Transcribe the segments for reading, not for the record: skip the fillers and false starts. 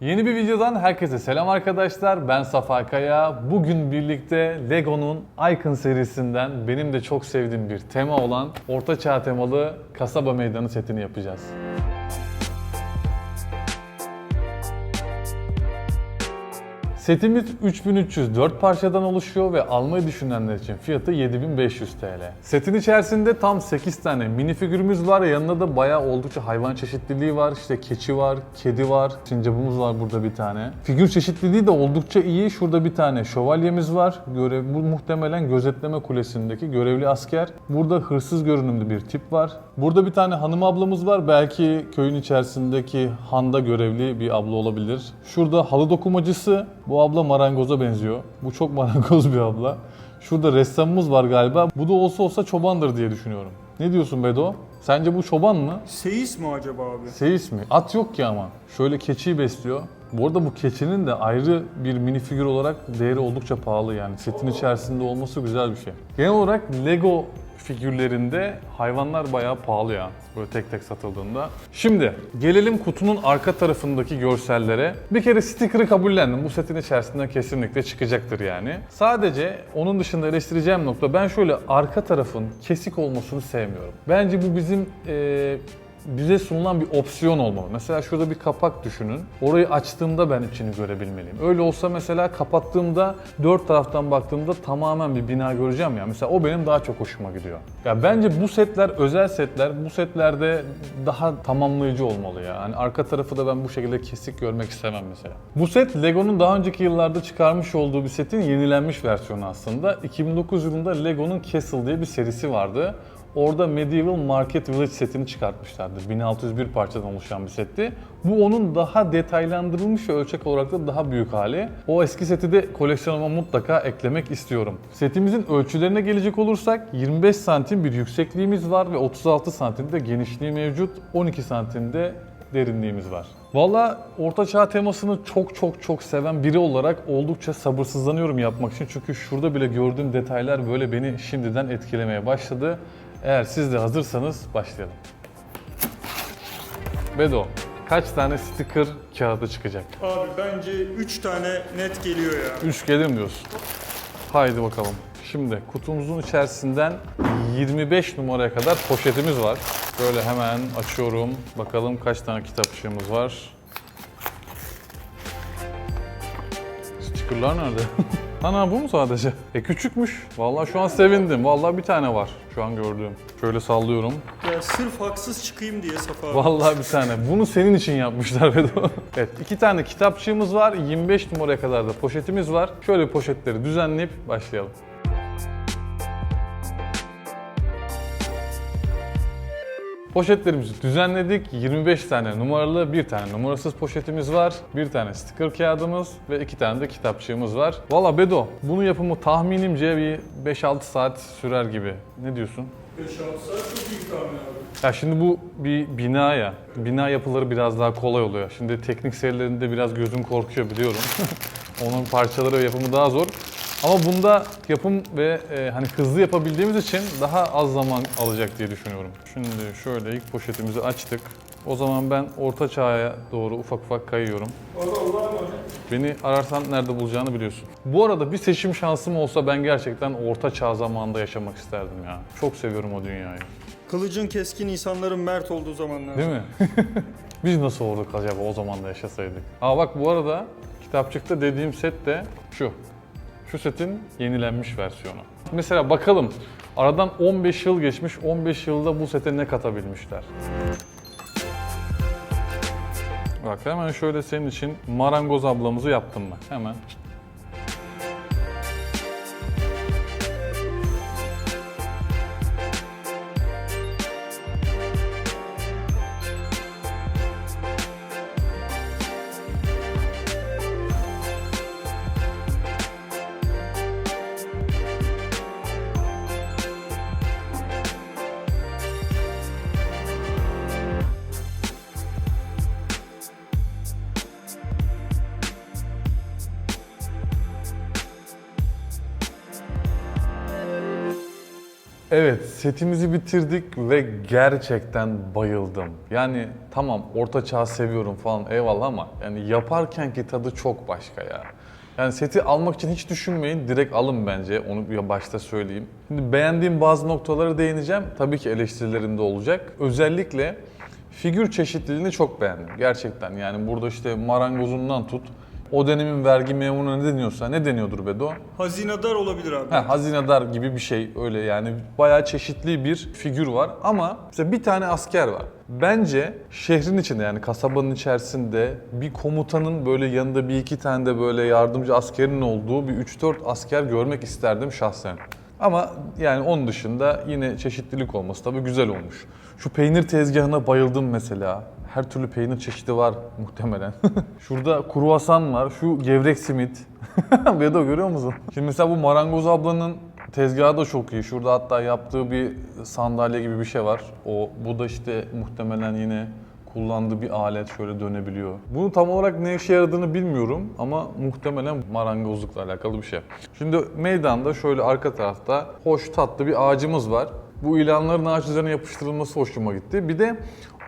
Yeni bir videodan herkese selam arkadaşlar. Ben Safa Kaya. Bugün birlikte Lego'nun Icon serisinden benim de çok sevdiğim bir tema olan Orta Çağ temalı Kasaba Meydanı setini yapacağız. Setimiz 3304 parçadan oluşuyor ve almayı düşünenler için fiyatı 7500 TL. Setin içerisinde tam 8 tane minifigürümüz var. Yanında da bayağı oldukça hayvan çeşitliliği var. İşte keçi var, kedi var, sincapımız var burada bir tane. Figür çeşitliliği de oldukça iyi. Şurada bir tane şövalyemiz var. Bu muhtemelen gözetleme kulesindeki görevli asker. Burada hırsız görünümlü bir tip var. Burada bir tane hanım ablamız var. Belki köyün içerisindeki handa görevli bir abla olabilir. Şurada halı dokumacısı. Bu abla marangoza benziyor. Bu çok marangoz bir abla. Şurada ressamımız var galiba. Bu da olsa çobandır diye düşünüyorum. Ne diyorsun Bedo? Sence bu çoban mı? Seyis mi acaba abi? Seyis mi? At yok ki ama. Şöyle keçiyi besliyor. Bu arada bu keçinin de ayrı bir minifigür olarak değeri oldukça pahalı yani. Setin içerisinde olması güzel bir şey. Genel olarak Lego figürlerinde hayvanlar bayağı pahalı ya. Böyle tek tek satıldığında. Şimdi gelelim kutunun arka tarafındaki görsellere. Bir kere sticker'ı kabullendim. Bu setin içerisinden kesinlikle çıkacaktır yani. Sadece onun dışında eleştireceğim nokta, ben şöyle arka tarafın kesik olmasını sevmiyorum. Bence bu bizim bize sunulan bir opsiyon olmalı. Mesela şurada bir kapak düşünün. Orayı açtığımda ben içini görebilmeliyim. Öyle olsa mesela kapattığımda dört taraftan baktığımda tamamen bir bina göreceğim ya. Mesela o benim daha çok hoşuma gidiyor. Ya bence bu setler özel setler. Bu setlerde daha tamamlayıcı olmalı ya. Yani arka tarafı da ben bu şekilde kesik görmek istemem mesela. Bu set Lego'nun daha önceki yıllarda çıkarmış olduğu bir setin yenilenmiş versiyonu aslında. 2009 yılında Lego'nun Castle diye bir serisi vardı. Orada Medieval Market Village setini çıkartmışlardı. 1601 parçadan oluşan bir setti. Bu onun daha detaylandırılmış ve ölçek olarak da daha büyük hali. O eski seti de koleksiyonuma mutlaka eklemek istiyorum. Setimizin ölçülerine gelecek olursak 25 santim bir yüksekliğimiz var ve 36 santim de genişliği mevcut. 12 santimde derinliğimiz var. Valla Orta Çağ temasını çok seven biri olarak oldukça sabırsızlanıyorum yapmak için. Çünkü şurada bile gördüğüm detaylar böyle beni şimdiden etkilemeye başladı. Eğer siz de hazırsanız başlayalım. Bedo, kaç tane sticker kağıdı çıkacak? Abi bence 3 tane net geliyor ya. 3 gelir mi diyorsun? Haydi bakalım. Şimdi kutumuzun içerisinden 25 numaraya kadar poşetimiz var. Böyle hemen açıyorum. Bakalım kaç tane kitapçığımız var. Stickerlar nerede? Ana bu mu sadece? Küçükmüş. Vallahi şu an sevindim. Vallahi bir tane var şu an gördüğüm. Şöyle sallıyorum. Ya sırf haksız çıkayım diye Safa abi. Vallahi bir tane. Bunu senin için yapmışlar Bedo. Evet, 2 tane kitapçığımız var. 25 numaraya kadar da poşetimiz var. Şöyle poşetleri düzenleyip başlayalım. Poşetlerimizi düzenledik. 25 tane numaralı, bir tane numarasız poşetimiz var. Bir tane sticker kağıdımız ve 2 tane de kitapçığımız var. Valla Bedo, bunun yapımı tahminimce bir 5-6 saat sürer gibi. Ne diyorsun? 5-6 saat çok iyi tahmin abi. Ya şimdi bu bir bina ya. Bina yapıları biraz daha kolay oluyor. Şimdi teknik serilerinde biraz gözüm korkuyor biliyorum. Onun parçaları ve yapımı daha zor. Ama bunda yapım ve hani hızlı yapabildiğimiz için daha az zaman alacak diye düşünüyorum. Şimdi şöyle ilk poşetimizi açtık. O zaman ben Orta Çağ'a doğru ufak kayıyorum. Allah. Beni ararsan nerede bulacağını biliyorsun. Bu arada bir seçim şansım olsa ben gerçekten Orta Çağ zamanında yaşamak isterdim ya. Çok seviyorum o dünyayı. Kılıcın keskin, insanların mert olduğu zamanlar. Değil mi? Biz nasıl olurduk acaba o zaman da yaşasaydık? Aa bak bu arada kitapçıkta dediğim set de şu. Şu setin yenilenmiş versiyonu. Mesela bakalım aradan 15 yıl geçmiş, 15 yılda bu sete ne katabilmişler? Bak hemen şöyle senin için marangoz ablamızı yaptım ben. Hemen. Evet, setimizi bitirdik ve gerçekten bayıldım. Yani tamam orta çağ seviyorum falan eyvallah ama yani yaparkenki tadı çok başka ya. Yani seti almak için hiç düşünmeyin, direkt alın bence. Onu bir başta söyleyeyim. Şimdi beğendiğim bazı noktalara değineceğim. Tabii ki eleştirilerimde olacak. Özellikle figür çeşitliliğini çok beğendim. Gerçekten yani burada işte marangozundan tut. O dönemin vergi memuruna ne deniyorsa, ne deniyordur Bedo? Hazinedar olabilir abi. Hazinedar gibi bir şey öyle yani bayağı çeşitli bir figür var ama mesela bir tane asker var. Bence şehrin içinde yani kasabanın içerisinde bir komutanın böyle yanında bir iki tane de böyle yardımcı askerin olduğu bir 3-4 asker görmek isterdim şahsen. Ama yani onun dışında yine çeşitlilik olması tabii güzel olmuş. Şu peynir tezgahına bayıldım mesela. Her türlü peynir çeşidi var muhtemelen. Şurada kruvasan var, şu gevrek simit. Bedo görüyor musun? Şimdi mesela bu marangoz ablanın tezgahı da çok iyi. Şurada hatta yaptığı bir sandalye gibi bir şey var. Bu da işte muhtemelen yine kullandığı bir alet, şöyle dönebiliyor. Bunu tam olarak ne işe yaradığını bilmiyorum ama muhtemelen marangozlukla alakalı bir şey. Şimdi meydanda şöyle arka tarafta hoş tatlı bir ağacımız var. Bu ilanların ağaç üzerine yapıştırılması hoşuma gitti. Bir de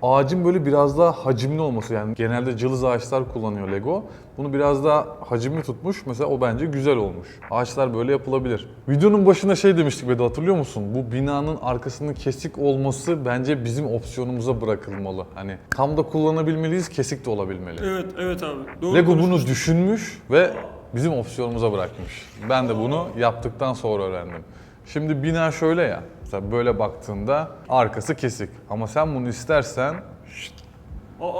ağacın böyle biraz daha hacimli olması, yani genelde cılız ağaçlar kullanıyor Lego. Bunu biraz daha hacimli tutmuş. Mesela o bence güzel olmuş. Ağaçlar böyle yapılabilir. Videonun başında şey demiştik Bedo, hatırlıyor musun? Bu binanın arkasının kesik olması bence bizim opsiyonumuza bırakılmalı. Hani tam da kullanabilmeliyiz, kesik de olabilmeli. Evet abi. Doğru Lego bunu konuşmuştuk. düşünmüş ve bizim opsiyonumuza bırakmış. Ben de bunu yaptıktan sonra öğrendim. Şimdi bina şöyle ya, mesela böyle baktığında arkası kesik. Ama sen bunu istersen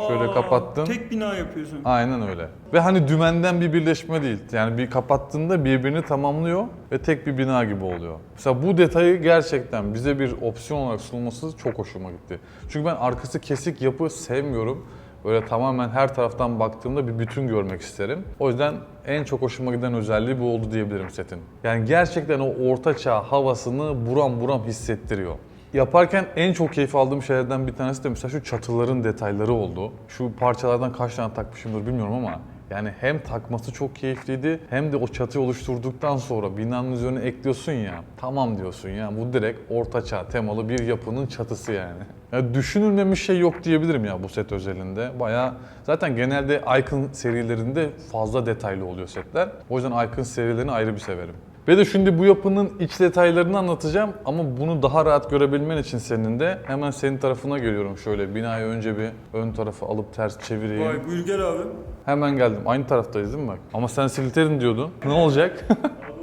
şöyle kapattın. Tek bina yapıyorsun. Aynen öyle. Ve hani dümenden bir birleşme değil. Yani bir kapattığında birbirini tamamlıyor ve tek bir bina gibi oluyor. Mesela bu detayı gerçekten bize bir opsiyon olarak sunulması çok hoşuma gitti. Çünkü ben arkası kesik yapı sevmiyorum. Böyle tamamen her taraftan baktığımda bir bütün görmek isterim. O yüzden en çok hoşuma giden özelliği bu oldu diyebilirim setin. Yani gerçekten o ortaçağ havasını buram buram hissettiriyor. Yaparken en çok keyif aldığım şeylerden bir tanesi de mesela şu çatıların detayları oldu. Şu parçalardan kaç tane takmışımdır bilmiyorum ama yani hem takması çok keyifliydi hem de o çatıyı oluşturduktan sonra binanın üzerine ekliyorsun ya, tamam diyorsun ya, bu direkt ortaçağ temalı bir yapının çatısı yani. Ya düşünülmemiş şey yok diyebilirim ya bu set özelinde. Bayağı zaten genelde Icon serilerinde fazla detaylı oluyor setler. O yüzden Icon serilerini ayrı bir severim. Ve de şimdi bu yapının iç detaylarını anlatacağım ama bunu daha rahat görebilmen için senin de hemen senin tarafına geliyorum şöyle. Binayı önce bir ön tarafa alıp ters çevireyim. Vay buyur gel abi. Hemen geldim. Aynı taraftayız değil mi bak? Ama sen Slytherin diyordun. Ne olacak?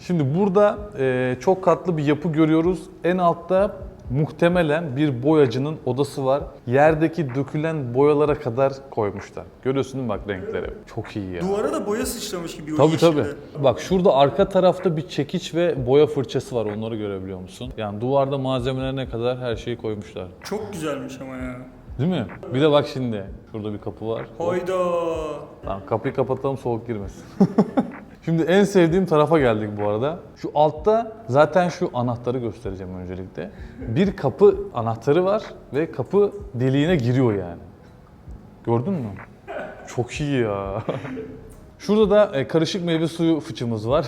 Şimdi burada çok katlı bir yapı görüyoruz. En altta muhtemelen bir boyacının odası var. Yerdeki dökülen boyalara kadar koymuşlar. Görüyorsun değil mi bak renkleri? Çok iyi ya. Duvara da boya sıçramış gibi o Tabii yeşilde. tabii. Bak şurada arka tarafta bir çekiç ve boya fırçası var. Onları görebiliyor musun? Yani duvarda malzemelerine kadar her şeyi koymuşlar. Çok güzelmiş ama ya. Değil mi? Bir de bak şimdi. Şurada bir kapı var. Hayda. Tamam, kapıyı kapatalım soğuk girmesin. Şimdi en sevdiğim tarafa geldik bu arada. Şu altta zaten şu anahtarı göstereceğim öncelikle. Bir kapı anahtarı var ve kapı deliğine giriyor yani. Gördün mü? Çok iyi ya. Şurada da karışık meyve suyu fıçımız var.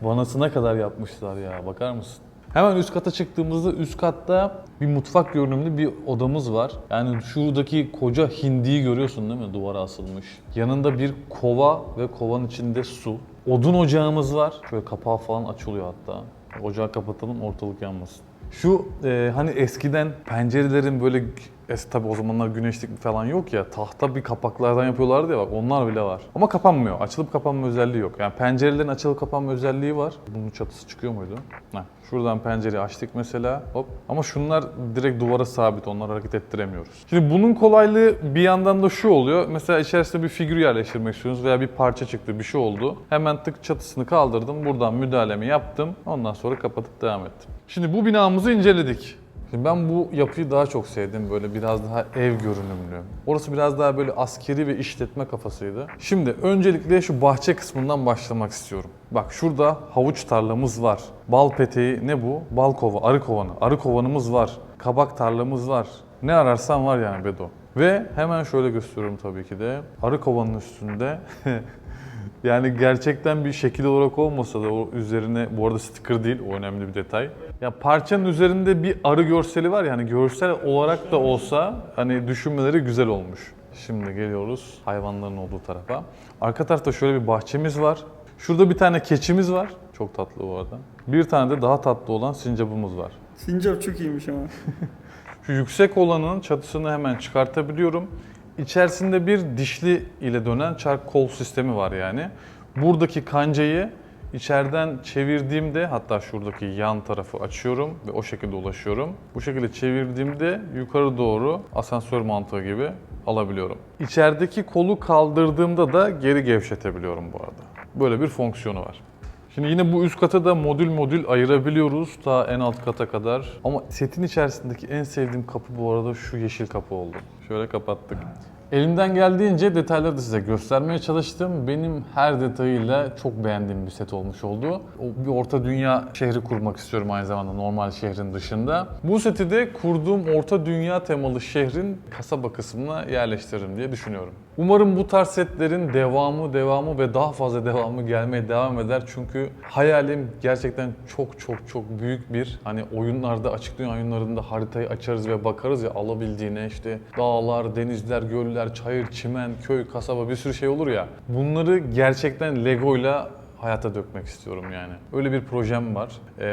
Vanasına kadar yapmışlar ya, bakar mısın? Hemen üst kata çıktığımızda üst katta bir mutfak görünümlü bir odamız var. Yani şuradaki koca hindiyi görüyorsun değil mi? Duvara asılmış. Yanında bir kova ve kovanın içinde su. Odun ocağımız var. Şöyle kapağı falan açılıyor hatta. Ocağı kapatalım ortalık yanmasın. Şu hani eskiden pencerelerin böyle tabii o zamanlar güneşlik falan yok ya, tahta bir kapaklardan yapıyorlardı ya, bak onlar bile var. Ama kapanmıyor. Açılıp kapanma özelliği yok. Yani pencerelerin açılıp kapanma özelliği var. Bunun çatısı çıkıyor muydu? Heh. Şuradan pencereyi açtık mesela. Hop. Ama şunlar direkt duvara sabit. Onları hareket ettiremiyoruz. Şimdi bunun kolaylığı bir yandan da şu oluyor. Mesela içerisine bir figür yerleştirmek istiyorsunuz veya bir parça çıktı, bir şey oldu. Hemen tık çatısını kaldırdım. Buradan müdahalemi yaptım. Ondan sonra kapatıp devam ettim. Şimdi bu binamızı inceledik. Şimdi ben bu yapıyı daha çok sevdim. Böyle biraz daha ev görünümlü. Orası biraz daha böyle askeri ve işletme kafasıydı. Şimdi öncelikle şu bahçe kısmından başlamak istiyorum. Bak şurada havuç tarlamız var. Bal peteği ne bu? Bal kova, arı kovanı. Arı kovanımız var. Kabak tarlamız var. Ne ararsan var yani Bedo. Ve hemen şöyle gösteriyorum tabii ki de. Arı kovanın üstünde yani gerçekten bir şekil olarak olmasa da o üzerine, bu arada sticker değil, o önemli bir detay. Ya parçanın üzerinde bir arı görseli var ya, hani görsel olarak da olsa hani düşünmeleri güzel olmuş. Şimdi geliyoruz hayvanların olduğu tarafa. Arka tarafta şöyle bir bahçemiz var. Şurada bir tane keçimiz var. Çok tatlı bu arada. Bir tane de daha tatlı olan sincapımız var. Sincap çok iyiymiş ama. Şu yüksek olanın çatısını hemen çıkartabiliyorum. İçerisinde bir dişli ile dönen çark kol sistemi var yani. Buradaki kancayı içeriden çevirdiğimde, hatta şuradaki yan tarafı açıyorum ve o şekilde ulaşıyorum. Bu şekilde çevirdiğimde yukarı doğru asansör mantığı gibi alabiliyorum. İçerideki kolu kaldırdığımda da geri gevşetebiliyorum bu arada. Böyle bir fonksiyonu var. Şimdi yine bu üst kata da modül modül ayırabiliyoruz ta en alt kata kadar. Ama setin içerisindeki en sevdiğim kapı bu arada şu yeşil kapı oldu. Şöyle kapattık. Elimden geldiğince detayları da size göstermeye çalıştım. Benim her detayıyla çok beğendiğim bir set olmuş oldu. Bir orta dünya şehri kurmak istiyorum aynı zamanda normal şehrin dışında. Bu seti de kurduğum orta dünya temalı şehrin kasaba kısmına yerleştiririm diye düşünüyorum. Umarım bu tarz setlerin devamı ve daha fazla devamı gelmeye devam eder. Çünkü hayalim gerçekten çok büyük bir, hani oyunlarda, açık dünya oyunlarında haritayı açarız ve bakarız ya alabildiğine, işte dağlar, denizler, göller, çayır, çimen, köy, kasaba, bir sürü şey olur ya. Bunları gerçekten Lego'yla hayata dökmek istiyorum yani. Öyle bir projem var.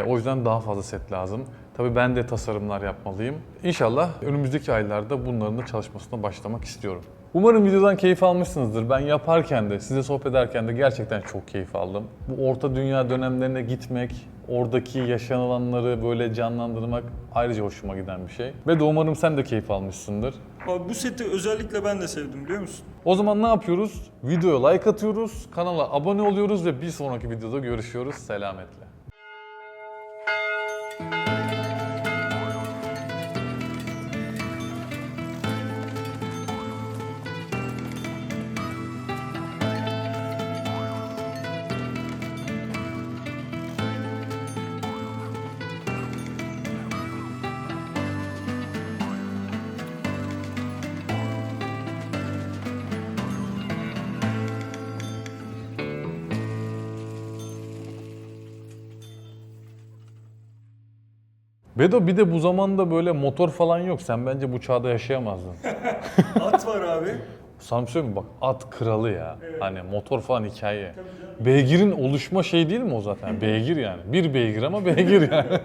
O yüzden daha fazla set lazım. Tabii ben de tasarımlar yapmalıyım. İnşallah önümüzdeki aylarda bunların da çalışmasına başlamak istiyorum. Umarım videodan keyif almışsınızdır. Ben yaparken de, size sohbet ederken de gerçekten çok keyif aldım. Bu orta dünya dönemlerine gitmek, oradaki yaşanılanları böyle canlandırmak ayrıca hoşuma giden bir şey. Ve de umarım sen de keyif almışsındır. Abi bu seti özellikle ben de sevdim biliyor musun? O zaman ne yapıyoruz? Videoya like atıyoruz, kanala abone oluyoruz ve bir sonraki videoda görüşüyoruz. Selametle. Bedo, bir de bu zamanda böyle motor falan yok. Sen bence bu çağda yaşayamazdın. At var abi. Sana bir şey mi? Bak, at kralı ya. Hani motor falan hikaye. Beygirin oluşma şey değil mi o zaten? Beygir yani. Bir beygir ama beygir yani.